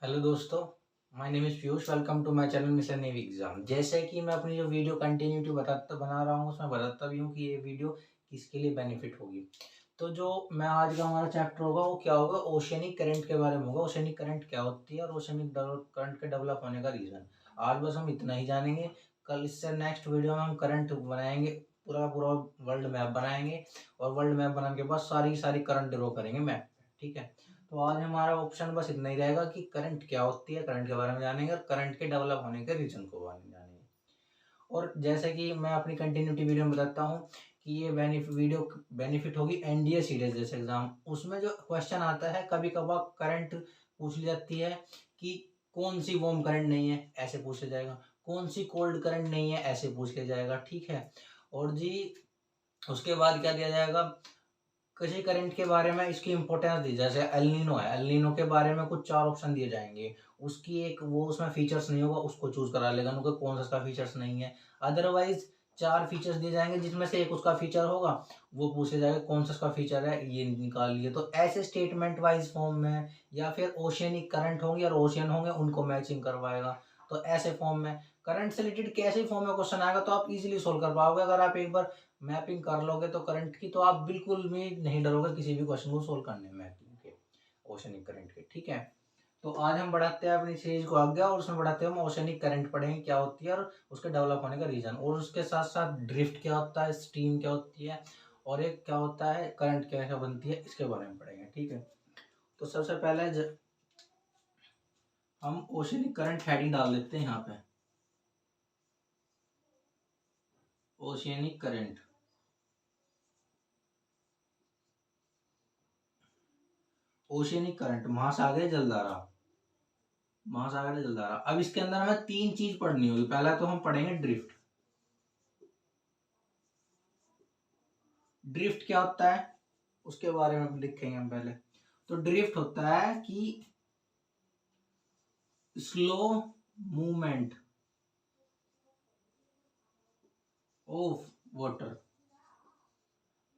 Hello दोस्तों, my name is Piyush. Welcome to my channel mission navy exam. जैसे कि मैं अपनी जो वीडियो कंटिन्यूटी बताता बना रहा हूँ, उसमें बताता भी हूँ कि ये वीडियो किसके लिए बेनिफिट होगी। तो जो मैं आज का हमारा चैप्टर होगा वो क्या होगा, ओशियनिक करंट के बारे में होगा। ओशियनिक करंट क्या होती है और ओशियनिक करंट के डेवलप होने का रीज़न। आज बस हम इतना ही जानेंगे। कल इससे नेक्स्ट वीडियो में हम करंट बनाएंगे, पूरा पूरा वर्ल्ड मैप बनाएंगे और वर्ल्ड मैप बनाने के बाद सारी सारी करंट ड्रॉ करेंगे मैप पे। ठीक है, तो आज हमारा ऑप्शन बस इतना ही रहेगा कि करंट क्या होती है, करंट के बारे में जानेंगे और करंट के डेवलप होने के रीजन को जानेंगे। और जैसे कि मैं अपनी कंटिन्यूटी वीडियो में बताता हूँ कि ये वीडियो बेनिफिट होगी एनडीए सीरीज जैसे एग्जाम। उसमें जो क्वेश्चन आता है कभी कभार करंट पूछ ली जाती है कि कौन सी वार्म करंट नहीं है, ऐसे पूछ लिया जाएगा। कौन सी कोल्ड करंट नहीं है, ऐसे पूछ लिया जाएगा। ठीक है, और जी उसके बाद क्या दिया जाएगा, किसी करंट के बारे में इसकी इंपॉर्टेंस दी। जैसे एलनीनो है, एलनीनो के बारे में कुछ 4 ऑप्शन दिए जाएंगे। उसकी एक वो उसमें फीचर्स नहीं होगा, उसको चूज करा लेगा उनका कौन सा उसका फीचर्स नहीं है। अदरवाइज 4 फीचर्स दिए जाएंगे जिसमें से एक उसका फीचर होगा, वो पूछे जाएगा कौन सा उसका फीचर है, ये निकाल लिए। तो ऐसे स्टेटमेंट वाइज फॉर्म में या फिर ओशियनिक करंट होंगे और ओशियन होंगे उनको मैचिंग करवाएगा। तो ऐसे फॉर्म में करंट से रिलेटेड कैसे फॉर्म में क्वेश्चन आएगा तो आप इजीली सोल्व कर पाओगे। अगर आप एक बार मैपिंग कर लोगे तो करंट की, तो आप बिल्कुल भी नहीं डरोगे किसी भी क्वेश्चन को सोल्व करने में मैपिंग के, ओशनिक करंट के। ठीक है, तो आज हम बढ़ाते हैं अपनी सीरीज को आगे और उसमें बढ़ाते हैं हम ओशनिक करंट पढ़ेंगे क्या होती है और उसके डेवलप होने का रीजन, और उसके साथ साथ ड्रिफ्ट क्या होता है, स्ट्रीम क्या होती है और एक क्या होता है करंट कैसे बनती है, इसके बारे में पढ़ेंगे। ठीक है, तो सबसे पहले हम ओशनिक करंट हेडिंग डाल देते हैं यहाँ पे, ओशियनिक करंट। ओशियनिक करंट महासागरीय जलधारा, महासागर जलधारा। अब इसके अंदर हमें 3 चीज पढ़नी होगी। पहला तो हम पढ़ेंगे ड्रिफ्ट। ड्रिफ्ट क्या होता है उसके बारे में लिखेंगे हम पहले। तो ड्रिफ्ट होता है कि स्लो मूवमेंट ऑफ वाटर,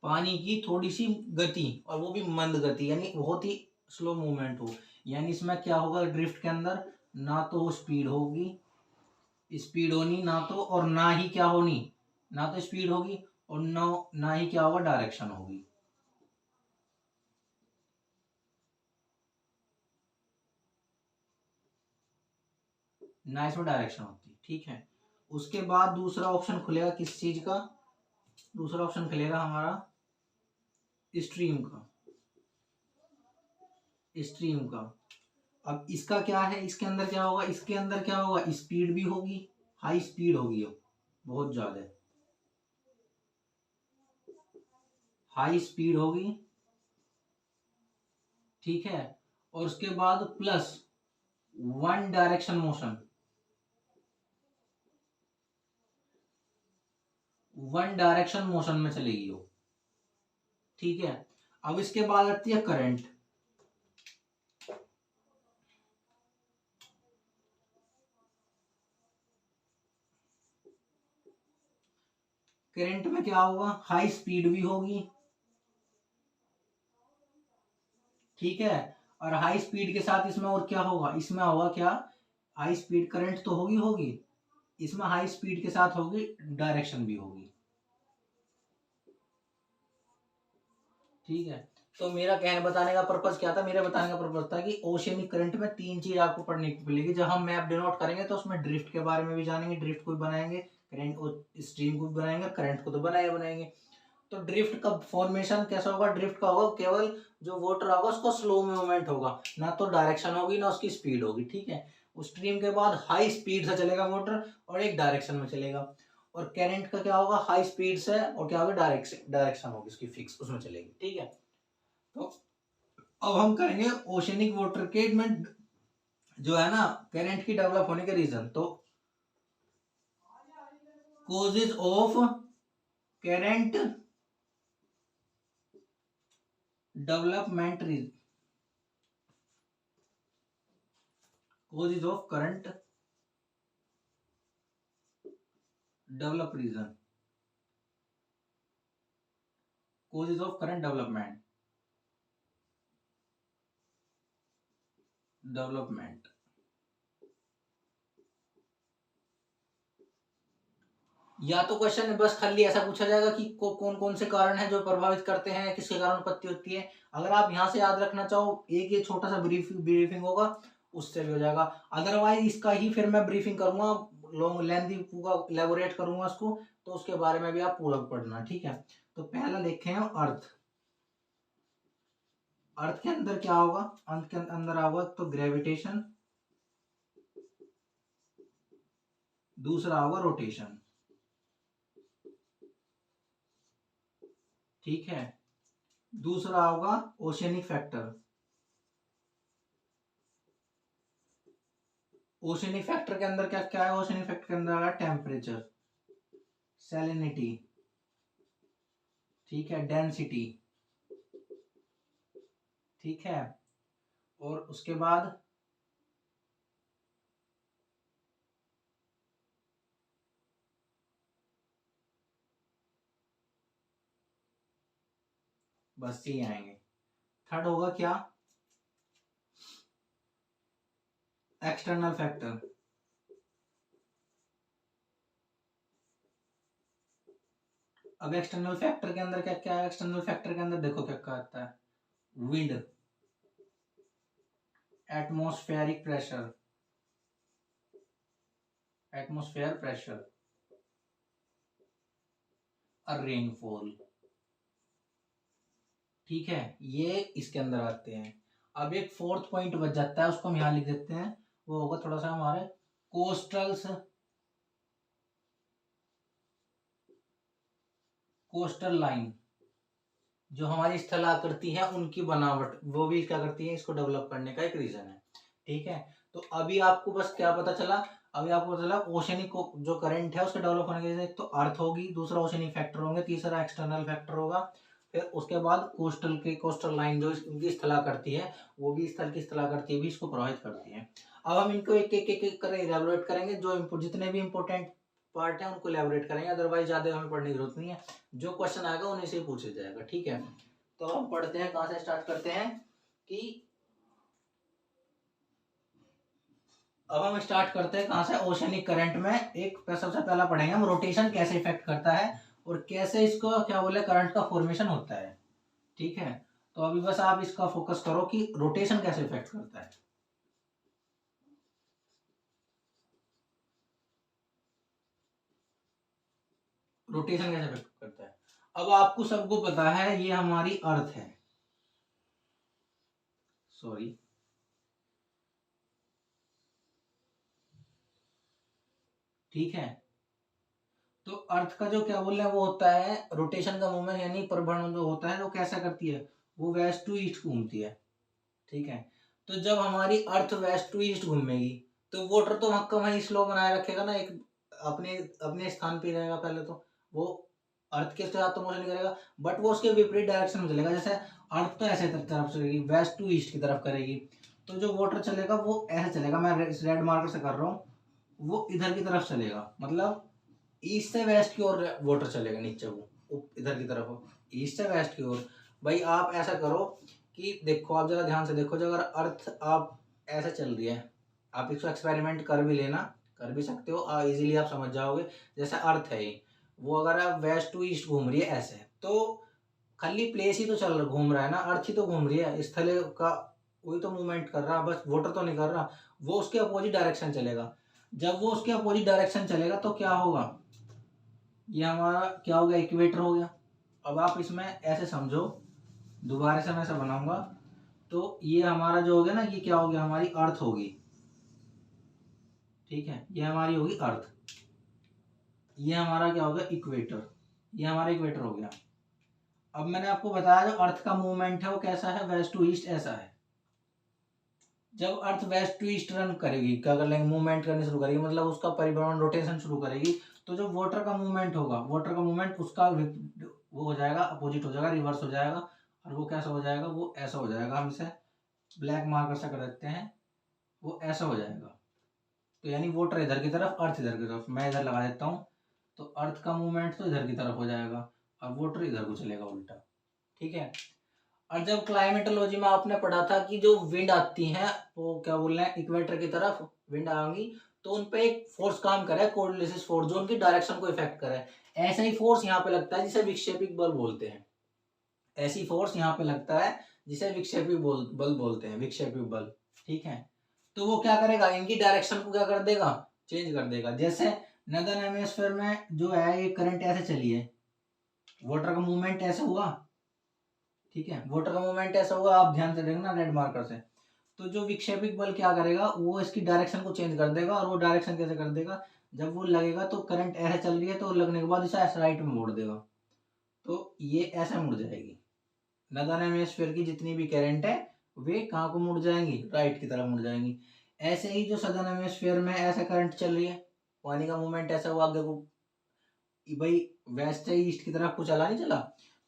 पानी की थोड़ी सी गति और वो भी मंद गति, यानी बहुत ही स्लो मूवमेंट हो। यानी इसमें क्या होगा ड्रिफ्ट के अंदर, ना तो स्पीड होगी, स्पीड होनी ना तो, और ना ही क्या होनी, ना तो स्पीड होगी और ना ही क्या होगा डायरेक्शन होगी। ना इसमें डायरेक्शन होती। ठीक है, उसके बाद दूसरा ऑप्शन खुलेगा किस चीज का, दूसरा ऑप्शन खुलेगा हमारा स्ट्रीम का, स्ट्रीम का। अब इसका क्या है, इसके अंदर क्या होगा, इसके अंदर क्या होगा, स्पीड भी होगी, हाई स्पीड होगी, अब बहुत ज्यादा हाई स्पीड होगी। ठीक है, और उसके बाद plus one direction motion, one direction motion में चलेगी वो। ठीक है, अब इसके बाद आती है करंट। करंट में क्या होगा, हाई स्पीड भी होगी। ठीक है, और हाई स्पीड के साथ इसमें और क्या होगा, इसमें होगा क्या, हाई स्पीड करंट तो होगी होगी, इसमें हाई स्पीड के साथ होगी डायरेक्शन भी होगी। ठीक है, तो मेरा कहने बताने का पर्पज क्या था, मेरे बताने का पर्पज था कि ओशियनिक करंट में 3 चीज आपको पढ़ने को मिलेगी। जब हम मैप डिनोट करेंगे तो उसमें ड्रिफ्ट के बारे में भी जानेंगे, ड्रिफ्ट को भी बनाएंगे, करंट और स्ट्रीम को भी बनाएंगे, करंट को तो बनाएंगे। तो ड्रिफ्ट का फॉर्मेशन कैसा होगा, ड्रिफ्ट का होगा केवल जो वाटर होगा उसको स्लो मूवमेंट होगा, ना तो डायरेक्शन होगी ना उसकी स्पीड होगी। ठीक है, उस स्ट्रीम के बाद हाई स्पीड से चलेगा वाटर और एक डायरेक्शन में चलेगा। और करंट का क्या होगा, हाई स्पीड से और क्या होगा डायरेक्शन होगी उसकी फिक्स, उसमें चलेगी। ठीक है, तो अब हम करेंगे ओशनिक वाटर के में जो है ना करंट की डेवलप होने के रीजन। तो causes of current development, causes of current develop reason, causes of current development, या तो क्वेश्चन बस खाली ऐसा पूछा जाएगा कि कौन कौन से कारण हैं जो प्रभावित करते हैं, किसके कारण उत्पत्ति होती है। अगर आप यहाँ से याद रखना चाहो, एक ये छोटा सा ब्रीफिंग होगा, उससे भी हो जाएगा। अदरवाइज इसका ही फिर मैं ब्रीफिंग करूंगा, लॉन्ग लेंथी पूरा इलेबोरेट करूंगा उसको, तो उसके बारे में भी आप पूरा पढ़ना, ठीक है। तो पहला देखें हम अर्थ। अर्थ के अंदर क्या होगा, अर्थ के अंदर होगा तो ग्रेविटेशन, दूसरा होगा रोटेशन, ठीक है। दूसरा होगा ओशियनिक फैक्टर। ओशियनिक फैक्टर के अंदर क्या क्या है, ओशियनिक फैक्टर के अंदर है टेम्परेचर, सैलिनिटी, ठीक है, डेंसिटी, ठीक है। और उसके बाद बस ये आएंगे। थर्ड होगा क्या, एक्सटर्नल फैक्टर। अब एक्सटर्नल फैक्टर के अंदर क्या क्या है, एक्सटर्नल फैक्टर के अंदर देखो क्या क्या आता है, wind, atmospheric pressure, atmosphere pressure और रेनफॉल, ठीक है। ये इसके अंदर आते हैं। अब एक फोर्थ पॉइंट बच जाता है, उसको हम यहाँ लिख देते हैं, वो होगा थोड़ा सा हमारे कोस्टल्स, कोस्टल लाइन, जो हमारी स्थलाकृति है उनकी बनावट, वो भी क्या करती है, इसको डेवलप करने का एक रीजन है, ठीक है। तो अभी आपको बस क्या पता चला, अभी आपको पता चला ओशनिक जो करंट है उसके डेवलप होने के लिए एक तो अर्थ होगी, दूसरा ओशनिक फैक्टर होंगे, तीसरा एक्सटर्नल फैक्टर होगा, फिर उसके बाद कोस्टल लाइन जो उनकी स्थला करती है, वो भी स्थल की स्थला करती है, भी इसको प्रभावित करती है। अब हम इनको एक कर इलेबोरेट करेंगे, जो जितने भी इंपॉर्टेंट पार्ट है उनको इलेबोरेट करेंगे, अदरवाइज ज्यादा हमें पढ़ने की जरूरत नहीं है, जो क्वेश्चन आएगा उन्हीं से पूछा जाएगा, ठीक है। तो हम पढ़ते हैं, कहां से स्टार्ट करते हैं कि अब हम स्टार्ट करते हैं कहां से, ओशनिक करंट में एक सबसे पहला पढ़ेंगे हम रोटेशन कैसे इफेक्ट करता है और कैसे इसको क्या बोले करंट का फॉर्मेशन होता है, ठीक है। तो अभी बस आप इसका फोकस करो कि रोटेशन कैसे इफेक्ट करता है, रोटेशन कैसे इफेक्ट करता है। अब आपको सबको पता है ये हमारी अर्थ है, सॉरी, ठीक है। तो अर्थ का जो क्या बोल रहे हैं वो होता है रोटेशन का मूवमेंट, यानी परिभ्रमण जो होता है वो कैसा करती है, वो वेस्ट टू ईस्ट घूमती है, ठीक है। तो जब हमारी अर्थ वेस्ट टू ईस्ट घूमेगी तो वाटर तो वहां का वहीं स्लो बनाए रखेगा ना, एक अपने अपने स्थान पे रहेगा, पहले तो वो अर्थ के साथ तो मोशन नहीं करेगा, बट वो उसके विपरीत डायरेक्शन में चलेगा। जैसे अर्थ तो ऐसे तरफ चलेगी, वेस्ट टू ईस्ट की तरफ करेगी, तो जो वाटर चलेगा वो ऐसे चलेगा, मैं रेड मार्कर से कर रहा हूँ, वो इधर की तरफ चलेगा, मतलब ईस्ट से वेस्ट की ओर वाटर चलेगा, नीचे वो इधर की तरफ, ईस्ट से वेस्ट की ओर। भाई आप ऐसा करो कि देखो, आप जरा ध्यान से देखो, जो अगर अर्थ आप ऐसे चल रही है, आप इसको एक्सपेरिमेंट कर भी लेना, कर भी सकते हो, इजीली आप समझ जाओगे। जैसे अर्थ है ये, वो अगर आप वेस्ट टू ईस्ट घूम रही है ऐसे, तो खाली प्लेस ही तो चल रहा घूम रहा है ना, अर्थ ही तो घूम रही है, स्थले का वही तो मूवमेंट कर रहा, बस वाटर तो नहीं कर रहा, वो उसके अपोजिट डायरेक्शन चलेगा। जब वो उसके अपोजिट डायरेक्शन चलेगा तो क्या होगा, ये हमारा क्या हो गया, इक्वेटर हो गया। अब आप इसमें ऐसे समझो, दोबारा से मैं ऐसा बनाऊंगा, तो ये हमारा जो हो गया ना, ये क्या हो गया, हमारी अर्थ होगी, ठीक है, ये हमारी होगी अर्थ, ये हमारा क्या हो गया, इक्वेटर, ये हमारा इक्वेटर हो गया। अब मैंने आपको बताया जो अर्थ का मूवमेंट है वो कैसा है, वेस्ट टू ईस्ट ऐसा है। जब अर्थ वेस्ट टू ईस्ट रन करेगी, क्या कर लेंगे, मूवमेंट करनी शुरू करेगी, मतलब उसका परिभ्रमण रोटेशन शुरू करेगी, तो जो वाटर का मूवमेंट होगा, वाटर का मूवमेंट उसका वो हो जाएगा, अपोजिट हो जाएगा, रिवर्स हो जाएगा, और वो कैसा हो जाएगा, वो ऐसा हो जाएगा, हम इसे ब्लैक मार्कर से कर देते हैं, वो ऐसा हो जाएगा। तो यानी वाटर इधर की तरफ, अर्थ इधर की तरफ, मैं इधर लगा देता हूँ, तो अर्थ का मूवमेंट तो इधर की तरफ हो जाएगा और वाटर इधर को चलेगा उल्टा, ठीक है। और जब क्लाइमेटोलॉजी में आपने पढ़ा था कि जो विंड आती है वो क्या बोल रहे हैं, इक्वेटर की तरफ विंड आएंगी, तो उन पे एक फोर्स काम करे, कोरिलेसिस फोर्स, जो उनकी डायरेक्शन को इफेक्ट करे। ऐसा ही फोर्स यहाँ पे लगता है जिसे विक्षेपित बल बोलते हैं। ऐसी फोर्स यहाँ पे लगता है जिसे विक्षेपित बल बोलते हैं, विक्षेपित बल। ठीक है, तो वो क्या करेगा, इनकी डायरेक्शन को क्या कर देगा, चेंज कर देगा। जैसे नदन हेमिस्फीयर में जो है ये करंट ऐसे चली है, वाटर का मूवमेंट ऐसा हुआ। ठीक है, वाटर का मूवमेंट ऐसा हुआ, आप ध्यान से देखना रेड मार्कर से। तो जो विक्षेपित बल क्या करेगा, वो इसकी डायरेक्शन को चेंज कर देगा। और वो डायरेक्शन कैसे कर देगा, जब वो लगेगा तो करंट ऐसे चल रही है, तो लगने के बाद इसे ऐसे राइट में मोड़ देगा, तो ये ऐसे मुड़ जाएगी। नदन हेमिस्फीयर की जितनी भी करंट है वे कहाँ को मुड़ जाएंगी, राइट की तरफ मुड़ जाएंगी। ऐसे ही जो सदर्न हेमिस्फीयर में ऐसे करंट चल रही है, पानी का मूवमेंट ऐसा हुआ आगे को, भाई वेस्ट से ईस्ट की तरफ को चला नहीं चला,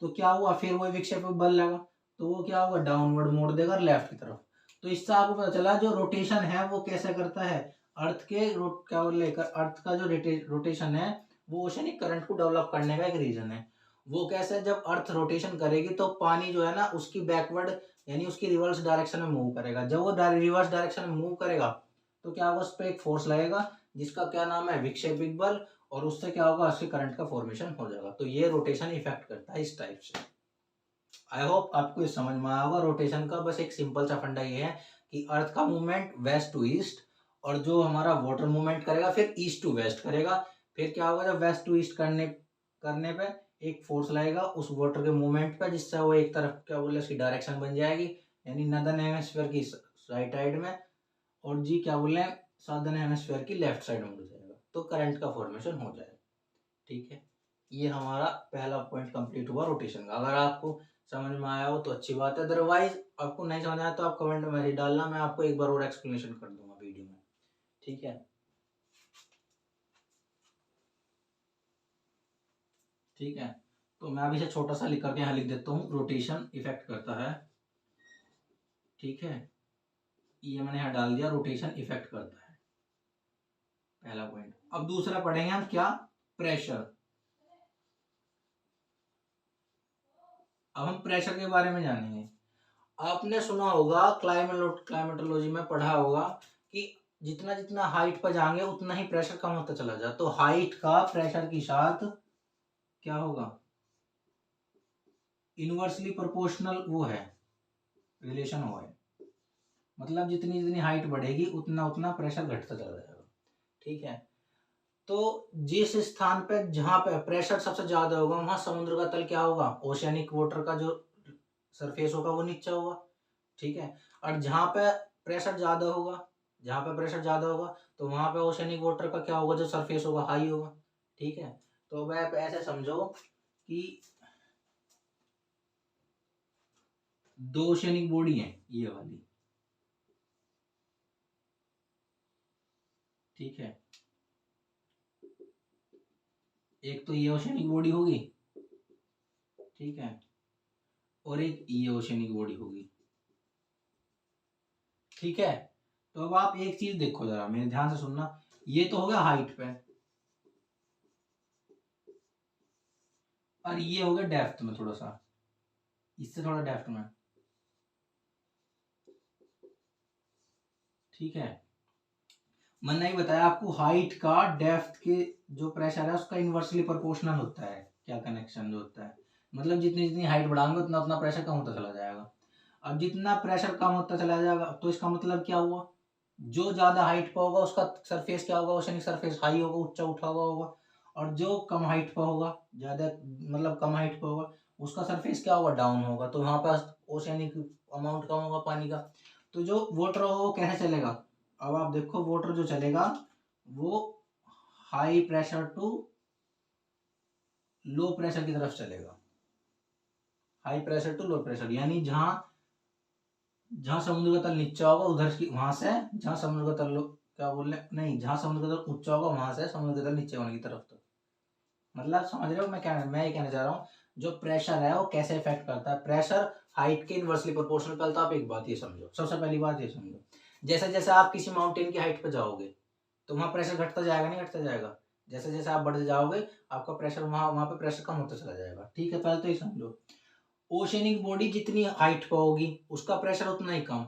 तो क्या हुआ, फिर वो विक्षेपक बल लगा, तो वो क्या होगा, डाउनवर्ड मोड़ देगा लेफ्ट की तरफ। तो इससे आपको पता चला जो रोटेशन है वो कैसे करता है, अर्थ के क्या लेकर, अर्थ का जो रोटेशन है वो ओशनिक करंट को डेवलप करने का एक रीजन है। वो कैसे, जब अर्थ रोटेशन करेगी तो पानी जो है ना उसकी बैकवर्ड यानी उसकी रिवर्स डायरेक्शन में मूव करेगा। जब वो रिवर्स डायरेक्शन में मूव करेगा तो क्या होगा, उस पर एक फोर्स लगेगा जिसका क्या नाम है, विक्षेपित बल, और उससे क्या होगा, उसके करंट का फॉर्मेशन हो जाएगा। तो ये रोटेशन इफेक्ट करता है इस टाइप से। आई होप आपको ये समझ में आया होगा। रोटेशन का बस एक सिंपल सा फंडा ये है कि अर्थ का मूवमेंट वेस्ट टू ईस्ट, और जो हमारा वाटर मूवमेंट करेगा फिर ईस्ट टू वेस्ट करेगा। फिर क्या होगा, जब वेस्ट टू ईस्ट करने करने पे एक फोर्स लगेगा उस वाटर के मूवमेंट पे, जिससे वो एक तरफ क्या बोले उसकी डायरेक्शन बन जाएगी, यानी नदर्न हेमिस्फीयर की राइट साइड में, और जी क्या बोले साउदर्न हेमिस्फीयर की लेफ्ट साइड में हो जाएगा, तो करंट का फॉर्मेशन हो जाएगा। ठीक है, ये हमारा पहला पॉइंट कंप्लीट हुआ रोटेशन का। अगर आपको समझ में आया हो तो अच्छी बात है, अदरवाइज आपको नहीं समझ आया तो आप कमेंट में मैसेज डालना, मैं आपको एक बार और एक्सप्लेनेशन कर दूंगा वीडियो में। ठीक है, ठीक है, तो मैं अभी इसे छोटा सा लिख करके यहाँ लिख देता हूँ, रोटेशन इफेक्ट करता है। ठीक है, ये मैंने यहाँ डाल दिया, रोटेशन इफेक्ट करता है, पहला पॉइंट। अब दूसरा पढ़ेंगे हम क्या, प्रेशर। अब हम प्रेशर के बारे में जानेंगे। आपने सुना होगा, क्लाइमेटोलॉजी में पढ़ा होगा कि जितना जितना हाइट पर जाएंगे उतना ही प्रेशर कम होता चला जाए। तो हाइट का प्रेशर के साथ क्या होगा, इनवर्सली प्रोपोर्शनल वो है, रिलेशन हो है। मतलब जितनी जितनी हाइट बढ़ेगी उतना उतना प्रेशर घटता चला जाएगा। ठीक है, तो जिस स्थान पे जहां पे प्रेशर सबसे ज्यादा होगा वहां समुद्र का तल क्या होगा, ओशियनिक वाटर का जो सरफेस होगा वो नीचे होगा। ठीक है, और जहां पे प्रेशर ज्यादा होगा, जहां पे प्रेशर ज्यादा होगा तो वहां पे ओशियनिक वाटर का क्या होगा, जो सरफेस होगा हाई होगा। ठीक है, तो अब आप ऐसे समझो कि दो ओशियनिक बॉडी है ये वाली। ठीक है, एक तो ये ओशियनिक बॉडी होगी, ठीक है, और एक ये ओशियनिक बॉडी होगी। ठीक है, तो अब आप एक चीज देखो जरा, मेरे ध्यान से सुनना, ये तो हो गया हाइट पे, और ये हो गया डेप्थ में, थोड़ा सा इससे थोड़ा डेप्थ में। ठीक है, मैंने नहीं बताया आपको, हाइट का डेप्थ के जो प्रेशर है उसका इनवर्सली प्रोपोर्शनल होता है, क्या कनेक्शन जो होता है, मतलब जितनी जितनी हाइट बढ़ाएंगे उतना उतना प्रेशर कम होता चला जाएगा। अब जितना प्रेशर कम होता चला जाएगा तो इसका मतलब क्या हुआ, जो ज्यादा हाइट पर होगा उसका सरफेस क्या होगा, ओशनिक सरफेस हाई होगा, ऊंचा उठा हुआ होगा। और जो कम हाइट पर होगा, ज्यादा मतलब कम हाइट पर होगा, उसका सरफेस क्या होगा, डाउन होगा, तो वहां पर ओशनिक अमाउंट कम होगा पानी का। तो जो वाटर होगा वो कैसे चलेगा, अब आप देखो वाटर जो चलेगा वो high pressure to low pressure की तरफ चलेगा, high pressure to low pressure, यानी जहां जहां समुद्र का तल नीचा होगा उधर की वहां से, जहां समुद्र का तल क्या बोल रहे नहीं, जहां समुद्र का तल ऊंचा होगा वहां से समुद्र का तल नीचे होने की तरफ। तो मतलब समझ रहे हो मैं ये कहना चाह रहा हूँ, जो प्रेशर है वो कैसे इफेक्ट करता है, प्रेशर हाइट के इनवर्सली प्रोपोर्शनल। पहले तो आप एक बात ये समझो, सबसे पहली बात ये समझो, जैसे जैसे आप किसी माउंटेन की हाइट पर जाओगे तो वहां प्रेशर घटता जाएगा, नहीं घटता जाएगा, जैसे जैसे आप बढ़ते जाओगे आपका प्रेशर वहां वहां पे प्रेशर कम होता चला जाएगा। ठीक है, पहले तो ये समझो, ओशनिक बॉडी जितनी हाइट पर होगी उसका प्रेशर उतना ही कम।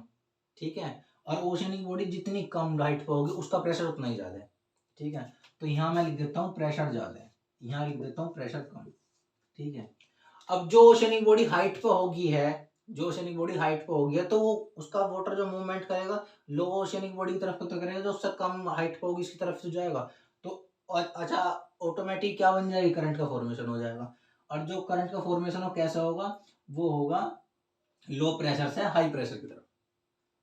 ठीक है, और ओशियनिक बॉडी जितनी कम हाइट पर होगी उसका प्रेशर उतना ही ज़्यादा है। ठीक है, तो यहाँ मैं लिख देता हूँ प्रेशर ज़्यादा है, यहाँ लिख देता हूँ प्रेशर कम। ठीक है, अब जो ओशियनिक बॉडी हाइट पे होगी है, जो ओशियनिक बॉडी हाइट पे होगी है, तो वो उसका वाटर जो मूवमेंट करेगा लो ओशियनिक बॉडी की तरफ तो करेगा, जो उससे कम हाइट पे होगी इसकी तरफ से जाएगा। तो अच्छा, ऑटोमेटिक क्या बन जाएगी, करंट का फॉर्मेशन हो जाएगा। और जो करंट का फॉर्मेशन हो कैसा होगा, वो होगा लो प्रेशर से हाई प्रेशर की तरफ,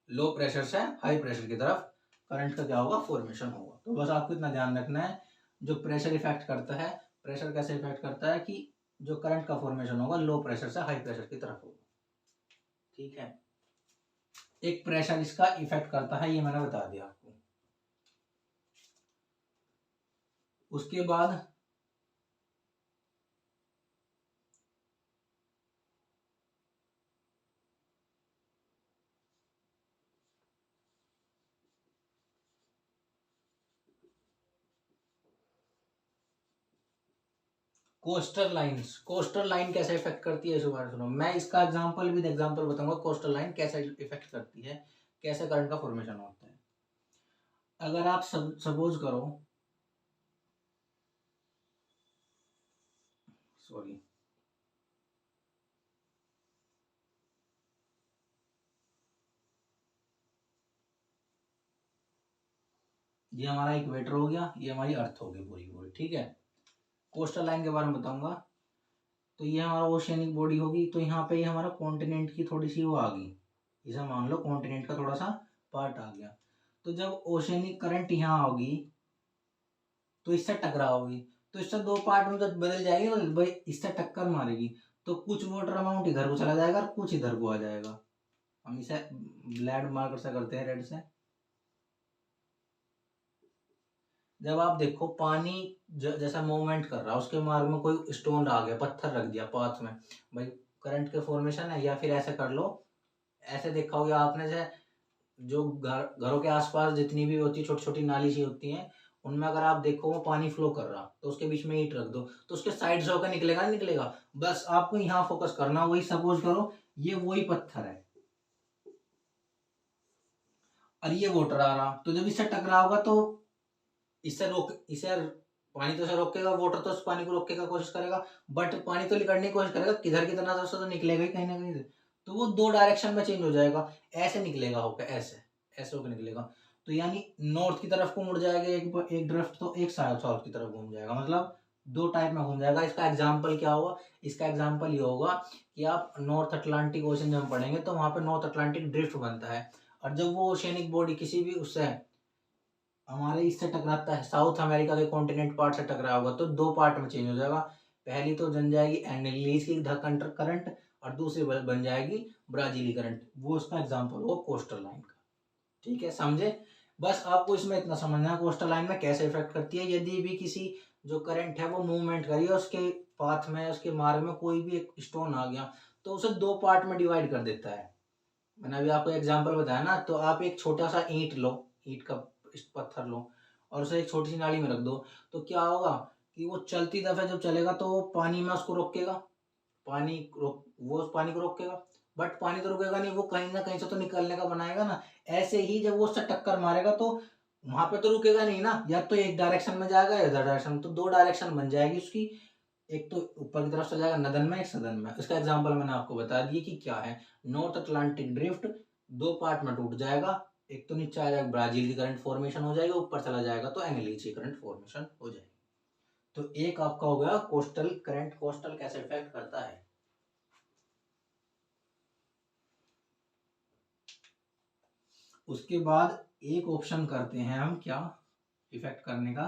लो प्रेशर से हाई प्रेशर की तरफ करंट का क्या होगा, फॉर्मेशन होगा। तो बस आपको इतना ध्यान रखना है, जो प्रेशर इफेक्ट करता है, प्रेशर कैसे इफेक्ट करता है कि जो करंट का फॉर्मेशन होगा लो प्रेशर से हाई प्रेशर की तरफ होगा। ठीक है, एक प्रेशर इसका इफेक्ट करता है, ये मैंने बता दिया आपको। उसके बाद कोस्टल लाइंस, कोस्टल लाइन कैसे इफेक्ट करती है इस बारे में सुनो। मैं इसका एग्जांपल विद एग्जांपल बताऊंगा, कोस्टल लाइन कैसे इफेक्ट करती है, कैसे करंट का फॉर्मेशन होता है। अगर आप सपोज करो, सॉरी, ये हमारा इक्वेटर हो गया, ये हमारी अर्थ हो गई पूरी पूरी। ठीक है, कोस्टल लाइन के बारे में बताऊंगा। तो ये हमारा ओशियनिक बॉडी होगी, तो यहाँ पे ये हमारा कॉन्टिनेंट की थोड़ी सी वो आ गई, इसे मान लो कॉन्टिनेंट का थोड़ा सा पार्ट आ गया। तो जब ओशियनिक करंट यहाँ होगी तो इससे टकराओगी, तो इससे दो पार्ट में जब बदल जाएगी, तो भाई इससे टक्कर मारेगी, तो कुछ वाटर अमाउंट इधर को चला जाएगा और कुछ इधर को आ जाएगा। हम इसे ब्लैड मार्कर से करते हैं, रेड से। जब आप देखो पानी जैसा मूवमेंट कर रहा है, उसके मार्ग में कोई स्टोन आ गया, पत्थर रख दिया पाथ में, भाई करंट के फॉर्मेशन है। या फिर ऐसे कर लो, ऐसे देखा होगा आपने से, जो घरों के आसपास जितनी भी होती है छोटी छोटी नाली सी होती हैं, उनमें अगर आप देखो वो पानी फ्लो कर रहा, तो उसके बीच में ईंट रख दो, तो उसके साइड से होकर निकलेगा नहीं निकलेगा। बस आपको यहाँ फोकस करना, वही सपोज करो ये वही पत्थर है और ये वाटर आ रहा, तो जब इससे टकरा होगा तो इससे रोक, इसे पानी तो इसे रोकेगा, वाटर तो उस पानी को रोकने का कोशिश करेगा, बट पानी तो निकलने की कोशिश करेगा, किधर की तरह से तो निकलेगा ही कहीं ना कहीं से। तो वो दो डायरेक्शन में चेंज हो जाएगा, ऐसे निकलेगा होकर, ऐसे ऐसे होकर निकलेगा। तो यानी नॉर्थ की तरफ को मुड़ जाएगा एक ड्रिफ्ट, तो एक साउथ की तरफ घूम जाएगा, मतलब दो टाइप में घूम जाएगा। इसका एग्जाम्पल क्या होगा, इसका एग्जाम्पल ये होगा कि आप नॉर्थ अटलांटिक ओशन जब पढ़ेंगे तो वहां पे नॉर्थ अटलांटिक ड्रिफ्ट बनता है, और जब वो ओशियनिक बॉडी किसी भी उससे हमारे इससे टकराता है, साउथ अमेरिका के कॉन्टिनेंट पार्ट से टकरा होगा, तो दो पार्ट में चेंज हो जाएगा। पहली तो बन जाएगी एंग्लिश की करंट, और दूसरी बन जाएगी ब्राजीली करंट। वो उसका एग्जांपल हो कोस्टल लाइन का। ठीक है, समझे। बस आपको इसमें इतना समझना है कोस्टल लाइन में कैसे इफेक्ट करती है। यदि भी किसी जो करंट है वो मूवमेंट करिए, उसके पाथ में, उसके मार्ग में कोई भी एक स्टोन आ गया, तो उसे दो पार्ट में डिवाइड कर देता है। मैंने अभी आपको एग्जांपल बताया ना, तो आप एक छोटा सा ईंट लो, ईंट का पत्थर लो, और उसे एक छोटी सी नाली में रख दो, तो क्या होगा कि वो चलती दफे जब चलेगा तो वो पानी में उसको रोकेगा, वो उस पानी को रोकेगा, बट पानी तो रुकेगा नहीं, वो कहीं ना कहीं से तो निकलने का बनाएगा ना। ऐसे ही जब वो उससे टक्कर मारेगा तो वहां पे तो रुकेगा नहीं ना, या तो एक डायरेक्शन में जाएगा या इधर डायरेक्शन, तो दो डायरेक्शन बन जाएगी उसकी, एक तो ऊपर की तरफ चला जाएगा नदन में, एक सदन में। इसका एग्जांपल मैंने आपको बता दिया कि क्या है, नॉर्थ अटलांटिक ड्रिफ्ट दो पार्ट में टूट जाएगा, एक तो नीचे आ जाएगा ब्राजील की करंट फॉर्मेशन हो जाएगा, ऊपर चला जाएगा तो एंग्लिश की करंट फॉर्मेशन हो जाएगी। तो एक आपका हो गया कोस्टल करंट, कोस्टल कैसे इफेक्ट करता है। उसके बाद एक ऑप्शन करते हैं हम, क्या इफेक्ट करने का,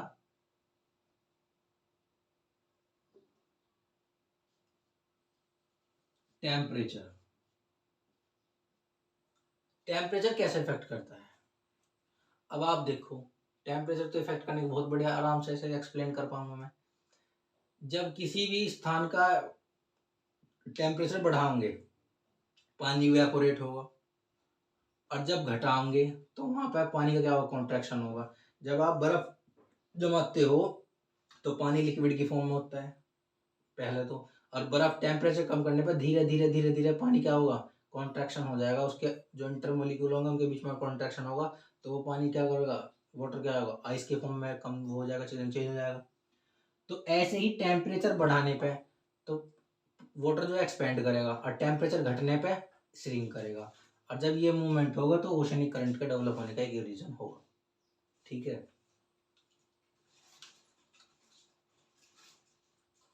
टेम्परेचर। टेम्परेचर कैसे इफेक्ट करता है, अब आप देखो, टेम्परेचर तो इफेक्ट करने को बहुत बढ़िया आराम से ऐसे एक्सप्लेन कर पाऊंगा मैं। जब किसी भी स्थान का टेम्परेचर बढ़ाओगे, पानी इवेपोरेट होगा, और जब घटाओगे तो वहां पर पानी का क्या होगा, कॉन्ट्रैक्शन होगा। जब आप बर्फ जमाते हो तो पानी लिक्विड की फॉर्म में होता है पहले तो, और बर्फ टेम्परेचर कम करने पर धीरे धीरे धीरे धीरे पानी क्या होगा, कॉन्ट्रैक्शन हो जाएगा, उसके जो इंटरमोलिक्यूल होंगे उनके बीच में कॉन्ट्रैक्शन होगा, तो वो पानी क्या करेगा, वाटर क्या होगा, आइस के फॉर्म में कम हो जाएगा, चेंज हो जाएगा। तो ऐसे ही टेम्परेचर बढ़ाने पे तो वाटर जो एक्सपेंड करेगा, और टेम्परेचर घटने पे श्रिंक करेगा, और जब ये मूवमेंट होगा तो ओशनिक करंट के डेवलप होने का एक रीजन होगा। ठीक है,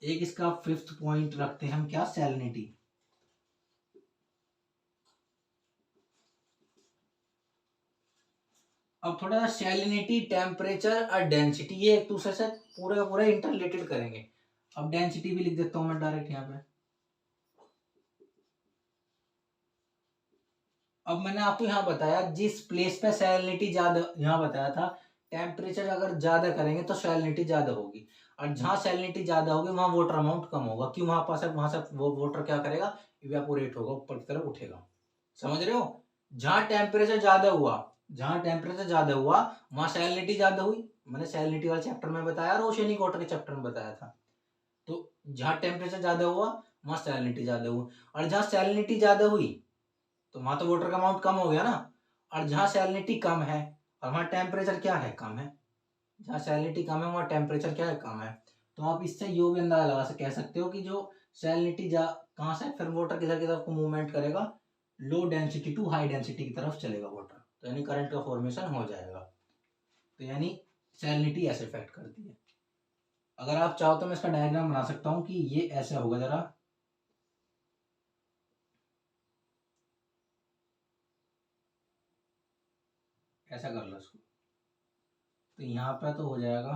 एक इसका फिफ्थ पॉइंट रखते हैं हम, क्या, सैलिनिटी। अब थोड़ा सा सैलिनिटी, टेम्परेचर और डेंसिटी, ये एक दूसरे से पूरे का पूरा इंटरलेटेड करेंगे। अब डेंसिटी भी लिख देता हूं मैं डायरेक्ट यहाँ पे। अब मैंने आपको यहाँ बताया जिस प्लेस पे सैलिनिटी ज्यादा, यहाँ बताया था टेम्परेचर अगर ज्यादा करेंगे तो सैलिनिटी ज्यादा होगी, और जहाँ सैलिनिटी ज्यादा होगी वहां वाटर अमाउंट कम होगा। क्यों, वहां से वो वाटर क्या करेगा, इवेपोरेट होगा, ऊपर की तरफ उठेगा। समझ रहे हो, जहाँ टेम्परेचर ज्यादा हुआ, जहाँ टेम्परेचर ज्यादा हुआ वहां सैलिनिटी ज्यादा हुई। मैंने सैलिनिटी वाले चैप्टर में बताया और ओशियनिक वाटर के चैप्टर में बताया था। तो जहाँ टेम्परेचर ज्यादा हुआ वहां सैलिनिटी ज्यादा हुई, और जहाँ सैलिनिटी ज्यादा हुई तो वहां तो वाटर का अमाउंट कम हो गया ना। और जहाँ सैलिनिटी कम है और वहां टेम्परेचर क्या है, कम है, जहाँ सैलिनिटी कम है वहां टेम्परेचर क्या है, कम है। तो आप इससे यो भी अंदाजा लगा कह सकते हो कि जो सैलिनिटी जा कहाँ से फिर वाटर किधर की तरफ को मूवमेंट करेगा, low density to high density की तरफ चलेगा वाटर, तो यानी करंट का फॉर्मेशन हो जाएगा। तो यानी सैलिनिटी ऐसे इफेक्ट करती है। अगर आप चाहो तो मैं इसका डायग्राम बना सकता हूँ कि ये ऐसे होगा, जरा ऐसा कर लो इसको। तो यहाँ पे तो हो जाएगा,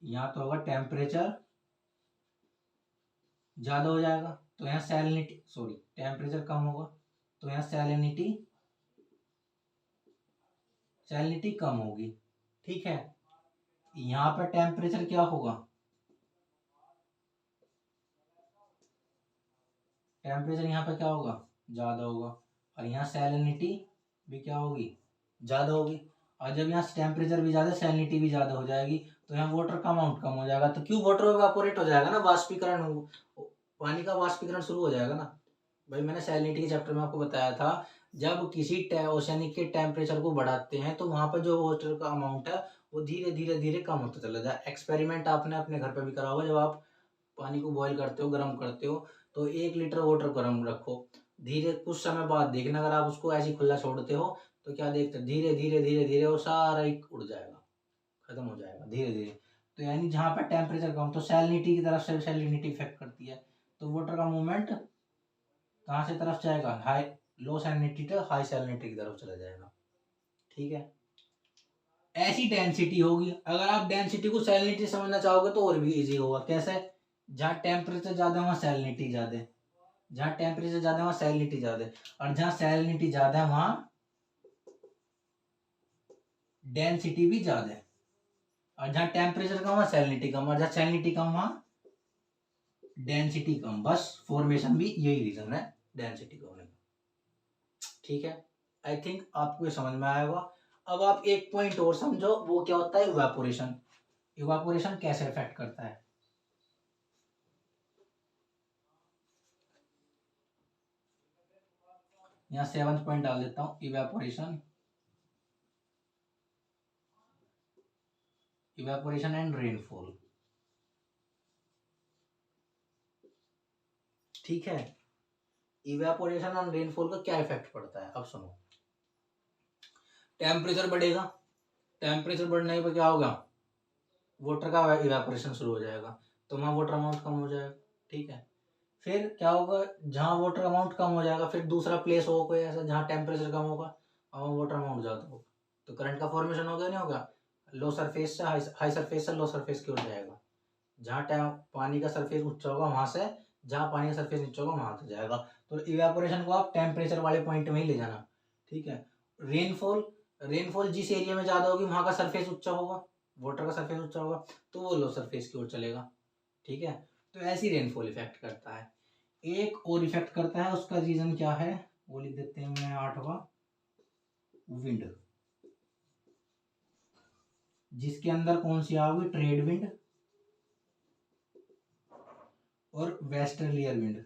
यहाँ तो होगा टेम्परेचर ज्यादा हो जाएगा, तो यहाँ सैलिनिटी, सॉरी, टेम्परेचर कम होगा तो यहाँ सैलिनिटी, सैलिनिटी कम होगी। ठीक है, यहाँ पे टेम्परेचर क्या होगा, टेम्परेचर यहाँ पे क्या होगा, ज्यादा होगा, और यहाँ सैलिनिटी भी क्या होगी, ज्यादा होगी। और जब यहाँ टेम्परेचर भी ज्यादा, सैलिनिटी भी ज्यादा हो जाएगी, तो यहाँ वाटर का अमाउंट कम हो जाएगा। तो क्यों, वाटर इवेपोरेट हो जाएगा ना, वाष्पीकरण पानी का वाष्पीकरण शुरू हो जाएगा ना। भाई मैंने सैलिनिटी के चैप्टर में आपको बताया था, जब किसी ओशनिक के टेम्परेचर को बढ़ाते हैं तो वहां पर जो वाटर का अमाउंट है वो धीरे धीरे धीरे कम होता चला जाए। एक्सपेरिमेंट आपने अपने घर पर भी करा होगा, जब आप पानी को बॉईल करते हो, गर्म करते हो, तो 1 लीटर वाटर गर्म रखो, धीरे कुछ समय बाद देखना, अगर आप उसको ऐसे खुला छोड़ते हो तो क्या देखते, धीरे धीरे धीरे धीरे वो सारा ही उड़ जाएगा, खत्म हो जाएगा धीरे धीरे। तो यानी जहाँ पे टेम्परेचर कम, तो सैलिनिटी की तरफ से सैलिनिटी इफेक्ट करती है, तो वाटर का मूवमेंट कहाँ से तरफ जाएगा, हाई, लो सैलिनिटी से हाई सैलिनिटी की तरफ चला जाएगा। ठीक है, ऐसी डेंसिटी होगी। अगर आप डेंसिटी को सैलिनिटी समझना चाहोगे तो और भी इजी होगा, कैसे, जहाँ टेम्परेचर ज्यादा है वहाँ सैलिनिटी ज्यादा है, जहाँ टेम्परेचर ज्यादा है वहाँ सैलिनिटी ज्यादा है, और जहाँ सैलिनिटी ज्यादा है वहाँ डेंसिटी भी ज्यादा है, और जहाँ टेम्परेचर कम वहाँ सैलिनिटी कम, और जहाँ सैलिनिटी कम वहाँ डेंसिटी कम। बस फॉर्मेशन भी यही रीजन है डेंसिटी का होने का। ठीक है, आई थिंक आपको ये समझ में आएगा। अब आप एक पॉइंट और समझो, वो क्या होता है, इवापोरेशन। इवापोरेशन कैसे इफेक्ट करता है, यहाँ 7th पॉइंट डाल देता हूँ, इवेपोरेशन, इवेपोरेशन एंड रेनफॉल। ठीक है, इवेपोरेशन और रेनफॉल का क्या इफेक्ट पड़ता है, अब सुनो। टेम्परेचर बढ़ेगा, टेम्परेचर बढ़ने पर क्या होगा, वाटर का इवेपोरेशन शुरू हो जाएगा, तो वहाँ वाटर अमाउंट कम हो जाएगा। ठीक है, फिर क्या होगा, जहाँ वाटर अमाउंट कम हो जाएगा फिर दूसरा प्लेस होगा कोई ऐसा जहाँ टेम्परेचर कम होगा और वाटर अमाउंट ज्यादा होगा, तो करंट का फॉर्मेशन हो गया, नहीं होगा, लो सरफेस से हाई सरफेस से लो सरफेस की ओर जाएगा। जहाँ पानी का सरफेस ऊंचा होगा वहां से, जहाँ पानी का सरफेस नीचा होगा वहां से जाएगा। तो इवेपोरेशन को आप टेम्परेचर वाले पॉइंट में ही ले जाना। ठीक है, रेनफॉल, रेनफॉल जिस एरिया में ज्यादा होगी वहां का सरफेस ऊंचा होगा, वाटर का सरफेस ऊंचा होगा, तो वो लो सरफेस की ओर चलेगा। ठीक है, तो ऐसी रेनफॉल इफेक्ट करता है। एक और इफेक्ट करता है, उसका रीजन क्या है वो लिख देते हैं मैं, 8वां, विंड, जिसके अंदर कौन सी आओगी, ट्रेड विंड और वेस्टर्लियर विंड।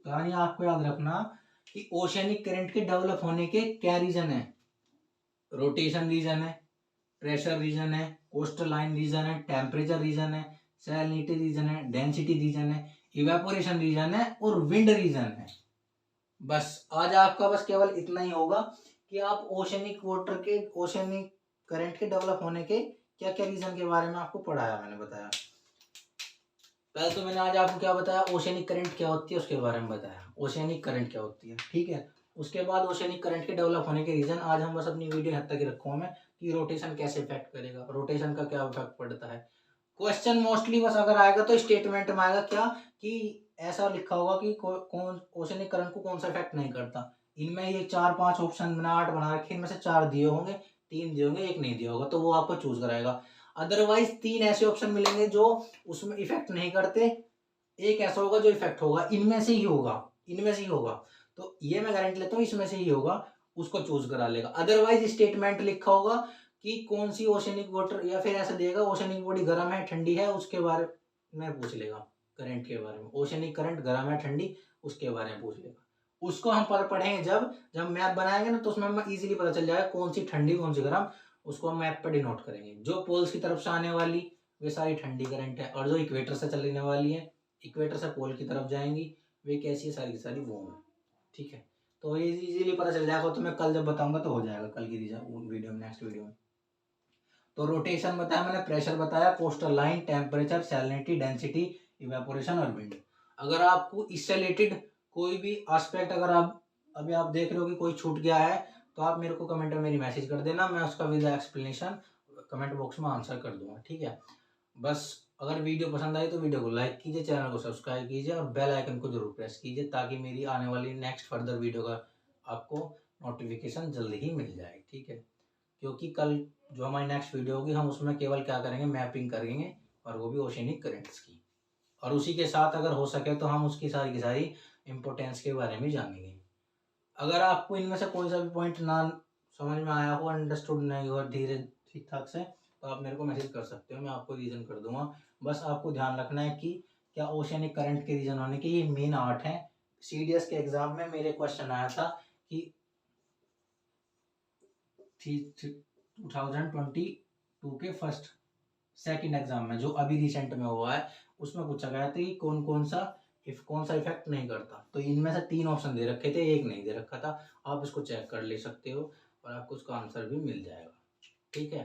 यानी आपको याद रखना कि ओशियनिक करंट के डेवलप होने के क्या रीजन है। रोटेशन रीजन है, प्रेशर रीजन है, कोस्टल लाइन रीजन है, टेम्परेचर रीजन है, सैलिनिटी रीजन है, डेंसिटी रीजन है, इवेपोरेशन रीजन है और विंड रीजन है। बस आज आपका बस केवल इतना ही होगा कि आप ओशनिक करंट के डेवलप होने के क्या क्या रीजन के बारे में आपको पढ़ाया, मैंने बताया। पहले तो मैंने आज आपको क्या बताया, ओशनिक करंट क्या होती है उसके बारे में बताया, ओशनिक करंट क्या होती है, ठीक है। उसके बाद ओशनिक करंट के डेवलप होने के रीजन आज हम बस अपनी वीडियो हद तक ही रखूंगा मैं, कि रोटेशन कैसे इफेक्ट करेगा, रोटेशन का क्या इफेक्ट पड़ता है। क्वेश्चन मोस्टली बस अगर आएगा तो स्टेटमेंट में आएगा क्या, कि ऐसा लिखा होगा कि कौन ओशनिक करंट को कौन सा इफेक्ट नहीं करता। इनमें ये 4-5 ऑप्शन मैंने 8 बना रखे, इनमें से 4 दिए होंगे, 3 दिए होंगे, एक नहीं दिया होगा, तो वो आपको चूज कराएगा। अदरवाइज 3 ऐसे ऑप्शन मिलेंगे जो उसमें इफेक्ट नहीं करते, एक ऐसा होगा जो इफेक्ट होगा, इनमें से ही होगा, इनमें से ही होगा। तो ये मैं गारंटी लेता हूँ इसमें से ही होगा, उसको चूज करा लेगा। अदरवाइज स्टेटमेंट लिखा होगा कि कौन सी ओशनिक वाटर, या फिर ऐसा देगा ओशनिक बॉडी गर्म है ठंडी है, उसके बारे में पूछ लेगा, करंट के बारे में, ओशनिक करंट गर्म है ठंडी उसके बारे में पूछ लेगा। उसको हम पर पढ़ेंगे जब जब मैप बनाएंगे ना, तो उसमें हमें इजीली पता चल जाएगा कौन सी ठंडी कौन सी गर्म, उसको हम मैप पर डिनोट करेंगे। जो पोल्स की तरफ से आने वाली वे सारी ठंडी करंट है, और जो इक्वेटर से चलने वाली है, इक्वेटर से पोल की तरफ जाएंगी, वे कैसी है, सारी की सारी वो है, ठीक है। तो ये इजीली पता चल जाएगा, तो मैं कल जब बताऊंगा तो हो जाएगा, कल की वीडियो में, नेक्स्ट वीडियो में। तो रोटेशन बताया मैंने, प्रेशर बताया, coastal line, temperature, salinity, density, evaporation और विंड। अगर आपको इससे रिलेटेड कोई भी एस्पेक्ट, अगर आप अभी आप देख रहे हो कि कोई छूट गया है, तो आप मेरे को कमेंट में मेरी मैसेज कर देना, मैं उसका विद एक्सप्लेनेशन कमेंट बॉक्स में आंसर कर दूंगा, ठीक है। बस अगर वीडियो पसंद आई तो वीडियो को लाइक कीजिए, चैनल को सब्सक्राइब कीजिए और बेल आइकन को जरूर प्रेस कीजिए, ताकि मेरी आने वाली नेक्स्ट फर्दर वीडियो का आपको नोटिफिकेशन जल्दी ही मिल जाए, ठीक है। क्योंकि कल जो हमारी नेक्स्ट वीडियो होगी, हम उसमें केवल क्या करेंगे, मैपिंग करेंगे, और वो भी ओशनिक करेंट्स की, और उसी के साथ अगर हो सके तो हम उसकी सारी की सारी इंपोर्टेंस के बारे में जानेंगे। अगर आपको इनमें से कोई सा भी पॉइंट ना समझ में आया हो, अंडरस्टूड नहीं हुआ धीरे ठीक ठाक से, तो आप मेरे को मैसेज कर सकते हो, मैं आपको रीजन कर दूंगा। बस आपको ध्यान रखना है कि क्या ओशनिक करंट के रीजन होने के ये मेन 8 है। सीडीएस के एग्जाम में मेरे क्वेश्चन आया था कि 2022 के फर्स्ट सेकंड एग्जाम में, जो अभी रिसेंट में हुआ है, उसमें पूछा गया था कि कौन सा इफेक्ट नहीं करता। तो इनमें से 3 ऑप्शन दे रखे थे, एक नहीं दे रखा था। आप इसको चेक कर ले सकते हो और आपको उसका आंसर भी मिल जाएगा, ठीक है।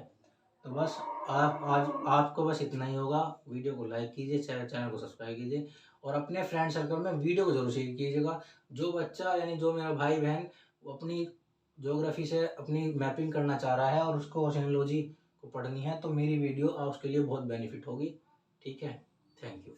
तो बस आप आज आपको बस इतना ही होगा। वीडियो को लाइक कीजिए, चैनल को सब्सक्राइब कीजिए, और अपने फ्रेंड सर्कल में वीडियो को जरूर शेयर कीजिएगा। जो बच्चा यानी जो मेरा भाई बहन वो अपनी ज्योग्राफी से अपनी मैपिंग करना चाह रहा है और उसको ओशनोलॉजी को पढ़नी है, तो मेरी वीडियो उसके लिए बहुत बेनिफिट होगी, ठीक है। Thank you.